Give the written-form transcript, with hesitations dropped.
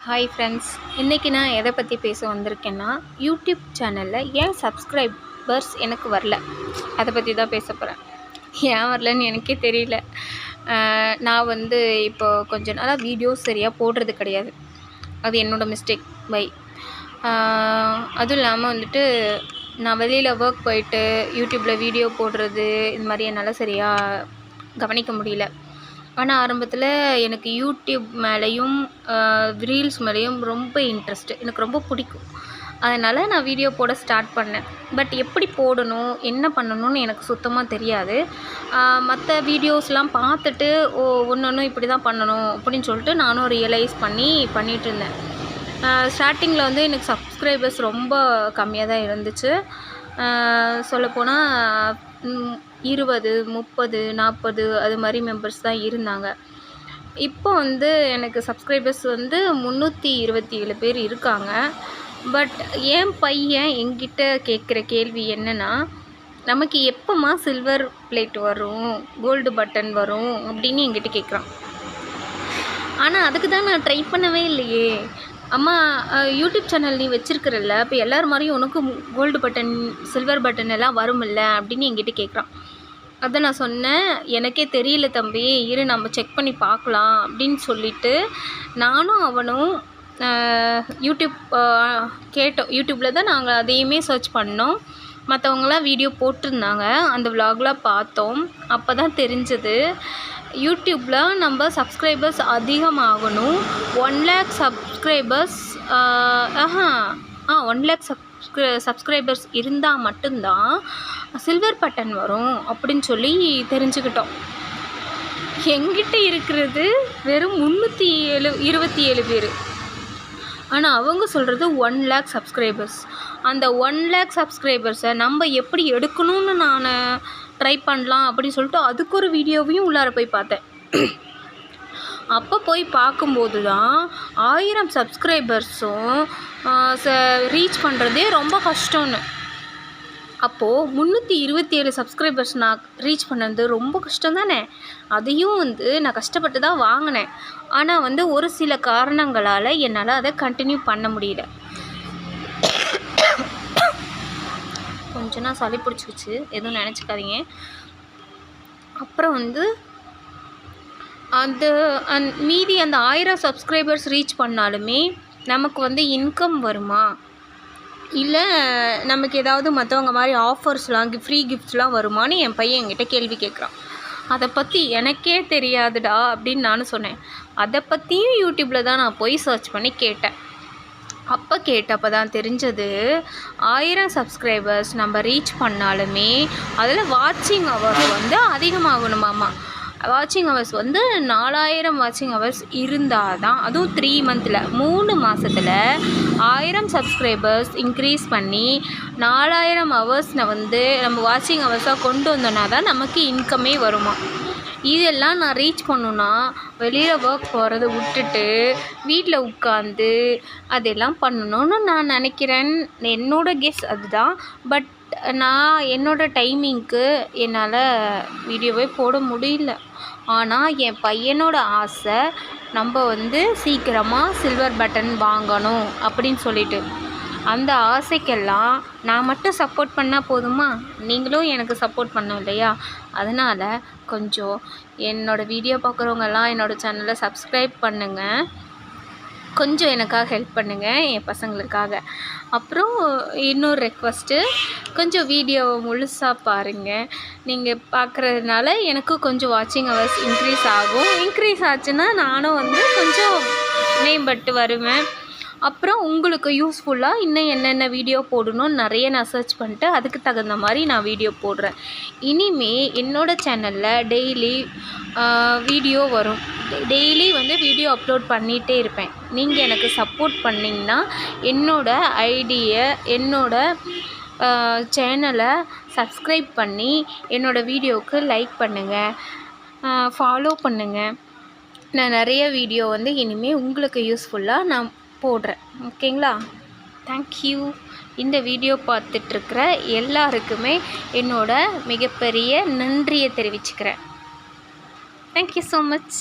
Hi friends, இன்றைக்கி நான் எதை பற்றி பேச வந்திருக்கேன்னா, யூடியூப் சேனலில் ஏன் சப்ஸ்கிரைபர்ஸ் எனக்கு வரல, அதை பற்றி தான் பேச போகிறேன். ஏன் வரலன்னு எனக்கே தெரியல. நான் இப்போ கொஞ்ச நாளாக வீடியோஸ் சரியாக போடுறது கிடையாது. அது என்னோடய மிஸ்டேக் அதுவும் இல்லாமல் நான் வெளியில் ஒர்க் போயிட்டு யூடியூப்பில் வீடியோ போடுறது இது மாதிரி என்னால் சரியாக கவனிக்க முடியல. ஆனால் ஆரம்பத்தில் எனக்கு யூடியூப் மேலேயும் ரீல்ஸ் மேலேயும் ரொம்ப இன்ட்ரெஸ்ட்டு, எனக்கு ரொம்ப பிடிக்கும். அதனால் நான் வீடியோ போட ஸ்டார்ட் பண்ணேன். பட் எப்படி போடணும், என்ன பண்ணணும்னு எனக்கு சுத்தமாக தெரியாது. மற்ற வீடியோஸ்லாம் பார்த்துட்டு ஒன்று இப்படி தான் பண்ணணும் அப்படின்னு சொல்லிட்டு நானும் ரியலைஸ் பண்ணிகிட்ருந்தேன். ஸ்டார்டிங்கில் எனக்கு சப்ஸ்கிரைபர்ஸ் ரொம்ப கம்மியாக தான் இருந்துச்சு. சொல்லப்போனால் 20, 30, 40 அது மாதிரி மெம்பர்ஸ் தான் இருந்தாங்க. இப்போ எனக்கு சப்ஸ்கிரைபர்ஸ் 327 பேர் இருக்காங்க. பட் என் பையன் என்கிட்ட கேட்குற கேள்வி என்னென்னா, நமக்கு எப்போம்மா சில்வர் பிளேட் வரும், கோல்டு பட்டன் வரும் அப்படின்னு என்கிட்ட கேட்குறான். ஆனால் அதுக்கு தான் நான் ட்ரை பண்ணவே இல்லையே. அம்மா, யூடியூப் சேனல் நீ வச்சுருக்கிறல்ல, இப்போ எல்லோரும் மாதிரியும் உனக்கும் கோல்டு பட்டன் சில்வர் பட்டன் எல்லாம் வருமில்ல அப்படின்னு என்கிட்ட கேட்குறான். அதை நான் சொன்னேன், எனக்கே தெரியல தம்பி, இரு நம்ம செக் பண்ணி பார்க்கலாம் அப்படின்னு சொல்லிவிட்டு நானும் அவனும் யூடியூப் கேட்டோம். யூடியூப்பில் தான் நாங்கள் அதையுமே சர்ச் பண்ணோம். மற்றவங்களாம் வீடியோ போட்டிருந்தாங்க, அந்த விலாக்லாம் பார்த்தோம். அப்போ தான் தெரிஞ்சது, யூடியூப்பில் நம்ம சப்ஸ்கிரைபர்ஸ் அதிகமாகணும். 1 lakh சப்ஸ்கிரைபர்ஸ் 1 lakh சப்ஸ்கிரைபர்ஸ் இருந்தால் மட்டும்தான் சில்வர் பட்டன் வரும் அப்படின்னு சொல்லி தெரிஞ்சுக்கிட்டோம். எங்கிட்ட இருக்கிறது வெறும் 327 பேர். ஆனால் அவங்க சொல்கிறது 1 lakh சப்ஸ்கிரைபர்ஸ். அந்த 1 lakh சப்ஸ்கிரைபர்ஸை நம்ம எப்படி எடுக்கணும்னு நான் ட்ரை பண்ணலாம் அப்படின்னு சொல்லிட்டு அதுக்கு ஒரு வீடியோவையும் உள்ளார போய் பார்த்தேன். அப்போ போய் பார்க்கும்போது தான் 1000 சப்ஸ்கிரைபர்ஸும் ரீச் பண்ணுறதே ரொம்ப கஷ்டம்னு. அப்போது 327 சப்ஸ்கிரைபர்ஸ் நான் ரீச் பண்ணது ரொம்ப கஷ்டம் தானே. அதையும் நான் கஷ்டப்பட்டு தான் வாங்கினேன். ஆனால் ஒரு சில காரணங்களால் என்னால் அதை கண்டினியூ பண்ண முடியல. கொஞ்சம் நான் சளி பிடிச்சிக்கிச்சு, எதுவும் நினச்சிக்காதீங்க. அப்புறம் மீதி அந்த 1000 சப்ஸ்கிரைபர்ஸ் ரீச் பண்ணாலுமே நமக்கு இன்கம் வருமா, இல்லை நமக்கு ஏதாவது மற்றவங்க மாதிரி ஆஃபர்ஸ்லாம் ஃப்ரீ கிஃப்ட்ஸ்லாம் வருமானு என் பையன் என்கிட்ட கேள்வி கேட்குறான். அதை பற்றி எனக்கே தெரியாதுடா அப்படின்னு நானும் சொன்னேன். அதை பற்றியும் யூடியூப்பில் தான் நான் போய் சர்ச் பண்ணி கேட்டேன். கேட்டப்போ தான் தெரிஞ்சது, 1000 சப்ஸ்கிரைபர்ஸ் நம்ம ரீச் பண்ணாலுமே அதில் வாட்சிங் ஹவர்ஸ் அதிகமாகணுமாம்மா. வாட்சிங் ஹவர்ஸ் 4000 வாட்சிங் ஹவர்ஸ் இருந்தால் தான், அதுவும் 3 மந்தில் 3 மாதத்தில் 1000 சப்ஸ்கிரைபர்ஸ் இன்க்ரீஸ் பண்ணி 4000 ஹவர்ஸ் நம்ம வாட்சிங் ஹவர்ஸாக கொண்டு வந்தோன்னா தான் நமக்கு இன்கமே வருமா. இதெல்லாம் நான் ரீச் பண்ணணுன்னா வெளியில் ஒர்க் போகிறத விட்டுட்டு வீட்டில் உட்காந்து அதெல்லாம் பண்ணணும்னு நான் நினைக்கிறேன். என்னோடய கெஸ் அதுதான். பட் நான் என்னோடய டைமிங்க்கு என்னால் வீடியோவே போட முடியல. ஆனால் என் பையனோட ஆசை, நம்ம சீக்கிரமாக சில்வர் பட்டன் வாங்கணும் அப்படின்னு சொல்லிட்டு. அந்த ஆசைக்கெல்லாம் நான் மட்டும் சப்போர்ட் பண்ணால் போதுமா? நீங்களும் எனக்கு சப்போர்ட் பண்ணணும் இல்லையா? அதனால் கொஞ்சம் என்னோடய வீடியோ பார்க்குறவங்கெல்லாம் என்னோடய சேனலை சப்ஸ்கிரைப் பண்ணுங்கள். கொஞ்சம் எனக்காக ஹெல்ப் பண்ணுங்கள், என் பசங்களுக்காக. அப்புறம் இன்னொரு ரெக்வஸ்ட்டு, கொஞ்சம் வீடியோவை முழுசாக பாருங்கள். நீங்கள் பார்க்குறதுனால எனக்கு கொஞ்சம் வாட்சிங் ஹவர்ஸ் இன்க்ரீஸ் ஆகும். இன்க்ரீஸ் ஆச்சுன்னா நானும் கொஞ்சம் மேம்பட்டு வருவேன். அப்புறம் உங்களுக்கு யூஸ்ஃபுல்லாக இன்னும் என்னென்ன வீடியோ போடணும்னு நிறைய நான் சர்ச் பண்ணிட்டு அதுக்கு தகுந்த மாதிரி நான் வீடியோ போடுறேன். இனிமேல் என்னோடய சேனலில் டெய்லி வீடியோ வரும். டெய்லி வீடியோ அப்லோட் பண்ணிகிட்டே இருப்பேன். நீங்கள் எனக்கு சப்போர்ட் பண்ணிங்கன்னா என்னோடய ஐடியை, என்னோடய சேனலை சப்ஸ்கிரைப் பண்ணி என்னோடய வீடியோவுக்கு லைக் பண்ணுங்கள், ஃபாலோ பண்ணுங்கள். நான் நிறைய வீடியோ இனிமேல் உங்களுக்கு யூஸ்ஃபுல்லாக நான் போடுறேன். ஓகேங்களா? தேங்க்யூ. இந்த வீடியோ பார்த்துட்ருக்கிற எல்லாருக்குமே என்னோட மிகப்பெரிய நன்றியை தெரிவிச்சுக்கிறேன். Thank you so much.